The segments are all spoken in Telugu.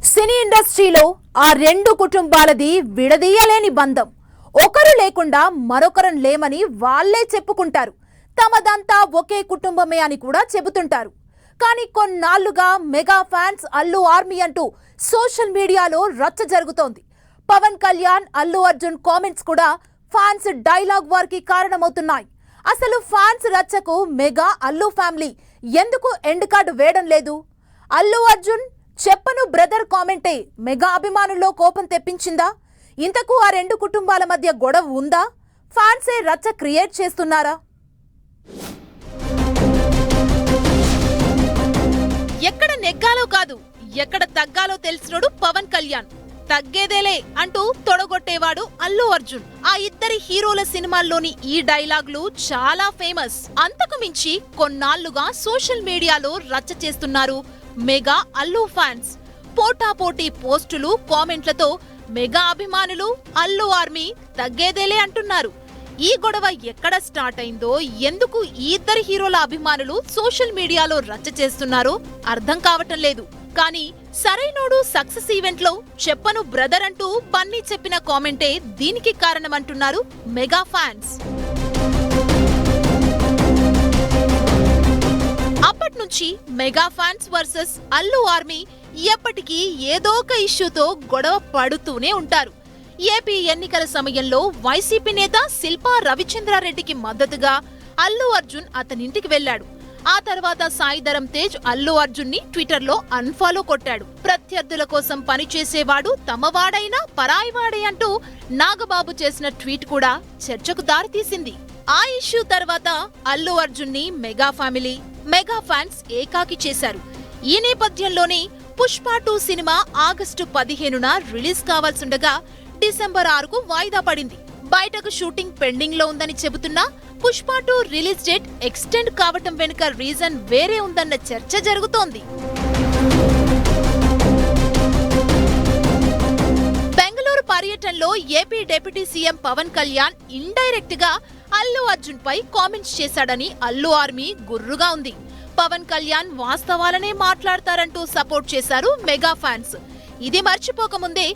సినీ ఇండస్ట్రీలో ఆ రెండు కుటుంబాలది విడదీయలేని బంధం. ఒకరు లేకుండా మరొకరం లేమని వాళ్లే చెప్పుకుంటారు. తమదంతా ఒకే కుటుంబమే అని కూడా చెబుతుంటారు. కానీ కొన్నాళ్లుగా మెగా ఫ్యాన్స్ అల్లు ఆర్మీ అంటూ సోషల్ మీడియాలో రచ్చ జరుగుతోంది. పవన్ కళ్యాణ్, అల్లు అర్జున్ కామెంట్స్ కూడా ఫ్యాన్స్ డైలాగ్ వార్కి కారణమవుతున్నాయి. అసలు ఫ్యాన్స్ రచ్చకు మెగా అల్లు ఫ్యామిలీ ఎందుకు ఎండ్ కార్డు వేయడం లేదు? అల్లు అర్జున్ చెప్పను బ్రదర్ కామెంటే మెగా అభిమానుల్లో కోపం తెప్పించిందా? ఇంతకు ఆ రెండు కుటుంబాల మధ్య గొడవ ఉందా? ఫ్యాన్సే రచ్చ క్రియేట్ చేస్తున్నారా? ఎక్కడ నెగ్గాలో కాదు, ఎక్కడ తగ్గాలో తెలిసినోడు పవన్ కళ్యాణ్. తగ్గేదేలే అంటూ తొడగొట్టేవాడు అల్లు అర్జున్. ఆ ఇద్దరి హీరోల సినిమాల్లోని ఈ డైలాగులు చాలా ఫేమస్. అంతకు మించి కొన్నాళ్లుగా సోషల్ మీడియాలో రచ్చ చేస్తున్నారు మెగా అల్లు ఫ్యాన్స్. పోటాపోటీ పోస్టులు, కామెంట్లతో మెగా అభిమానులు అల్లు ఆర్మీ తగ్గేదేలే అంటున్నారు. ఈ గొడవ ఎక్కడ స్టార్ట్ అయిందో, ఎందుకు ఈ ఇద్దరు హీరోల అభిమానులు సోషల్ మీడియాలో రచ్చ చేస్తున్నారో అర్థం కావటం లేదు. కానీ సరైనోడు సక్సెస్ ఈవెంట్ లో చెప్పను బ్రదర్ అంటూ బన్నీ చెప్పిన కామెంటే దీనికి కారణమంటున్నారు మెగా ఫ్యాన్స్. అప్పట్నుంచి mega fans versus Allu army ఎప్పటికీ ఏదో ఒక ఇష్యూతో గొడవ పడుతూనే ఉంటారు. ఏపీ ఎన్నికల సమయంలో వైసీపీ నేత శిల్పా రవిచంద్రారెడ్డికి మద్దతుగా అల్లు అర్జున్ అతనింటికి వెళ్లాడు. ఆ తర్వాత సాయిధరం తేజ్ అల్లు అర్జున్ ని ట్విట్టర్ లో అన్ఫాలో కొట్టాడు. ప్రత్యర్థుల కోసం పనిచేసేవాడు తమవాడైనా పరాయివాడే అంటూ నాగబాబు చేసిన ట్వీట్ కూడా చర్చకు దారితీసింది. ఆ ఇష్యూ తర్వాత అల్లు అర్జున్ ని మెగా ఫ్యామిలీ, మెగా ఫ్యాన్స్ ఏకాకి చేశారు. ఈ నేపథ్యంలోనే పుష్ప 2 సినిమా ఆగస్టు 15న రిలీజ్ కావాల్సిండగా డిసెంబర్ 6కు వాయిదా పడింది. బయటకు షూటింగ్ పెండింగ్ లో ఉందని చెబుతున్నా పుష్ప 2 రిలీజ్ డేట్ ఎక్స్టెండ్ కావటం వెనుక రీజన్ వేరే ఉందన్న చర్చ జరుగుతోంది. బెంగళూరు పర్యటనలో AP deputy CM Pawan Kalyan indirect గా అల్లు అర్జున్ పై కామెంట్స్ చేశాడని అల్లు ఆర్మీ గుర్రుగా ఉంది. పవన్ కళ్యాణ్ వాస్తవాలనే మాట్లాడతారంటూ సపోర్ట్ చేశారు మెగా ఫ్యాన్స్. ఇది మర్చిపోకముందే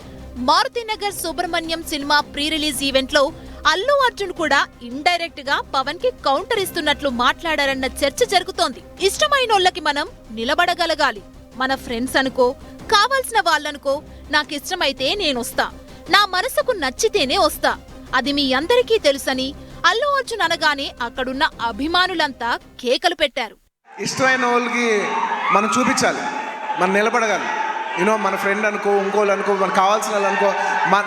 Marutinagar Subrahmanyam cinema pre release event లో అల్లు అర్జున్ కూడా ఇండైరెక్ట్ గా పవన్ కి కౌంటర్ ఇస్తున్నట్లు మాట్లాడారన్న చర్చ జరుగుతోంది. ఇష్టమైనోళ్ళకి మనం నిలబడగలగాలి. మన ఫ్రెండ్స్ అనుకో, కావాల్సిన వాళ్ళనుకో, నాకిష్టమైతే నేనొస్తా, నా మనసుకు నచ్చితేనే వస్తా, అది మీ అందరికీ తెలుసని అల్లు అర్జున్ అనగానే అక్కడున్న అభిమానులంతా కేకలు పెట్టారు. ఇష్టమైన వాళ్ళకి మనం చూపించాలి, మనం నిలబడగాలి. మన ఫ్రెండ్ అనుకో, ఇంకోళ్ళు అనుకో, మనకు కావాల్సిన వాళ్ళు అనుకో,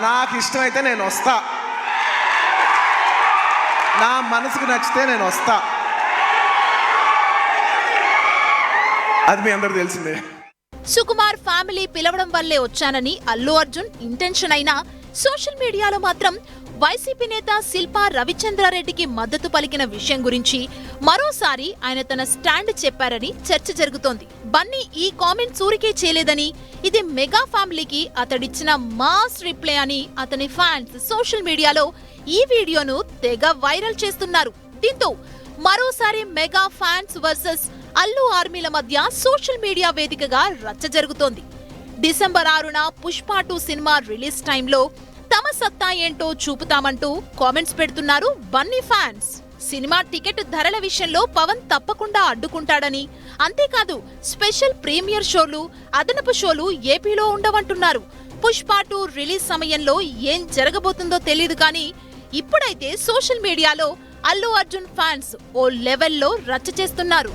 నాకు ఇష్టమైతే నేను వస్తా, నా మనసుకు నచ్చితే నేను వస్తా, అది మీ అందరూ తెలిసిందే. సుకుమార్ ఫ్యామిలీ పిలవడం వల్లే వచ్చానని అల్లు అర్జున్ ఇంటెన్షన్ అయినా సోషల్ మీడియాలో మాత్రం వైసీపీ నేత శిల్పా రవిచంద్రారెడ్డికి మద్దతు పలికిన విషయం గురించి మరోసారి ఆయన తన స్టాండ్ చెప్పారని చర్చ జరుగుతోంది. బన్నీ ఈ కామెంట్ ఊరికే చేయలేదని, ఇది మెగా ఫ్యామిలీకి అతడిచ్చిన మాస్ రిప్లై అని అతని ఫ్యాన్స్ సోషల్ మీడియాలో ఈ వీడియోను తెగ వైరల్ చేస్తున్నారు. దీంతో మరోసారి మెగా ఫ్యాన్స్ వర్సెస్ అల్లు ఆర్మీల మధ్య సోషల్ మీడియా వేదికగా రచ్చ జరుగుతోంది. డిసెంబర్ 6న పుష్ప 2 సినిమా రిలీజ్ టైంలో తమ సత్తా ఏంటో చూపుతామంటూ కామెంట్స్ పెడుతున్నారు బన్నీ ఫ్యాన్స్. సినిమా టికెట్ ధరల విషయంలో పవన్ తప్పకుండా అడ్డుకుంటాడని, అంతేకాదు స్పెషల్ ప్రీమియర్ షోలు, అదనపు షోలు ఏపీలో ఉండవంటున్నారు. పుష్ప 2 రిలీజ్ సమయంలో ఏం జరగబోతుందో తెలియదు కానీ ఇప్పుడైతే సోషల్ మీడియాలో అల్లు అర్జున్ ఫ్యాన్స్ ఓ లెవెల్లో రచ్చ చేస్తున్నారు.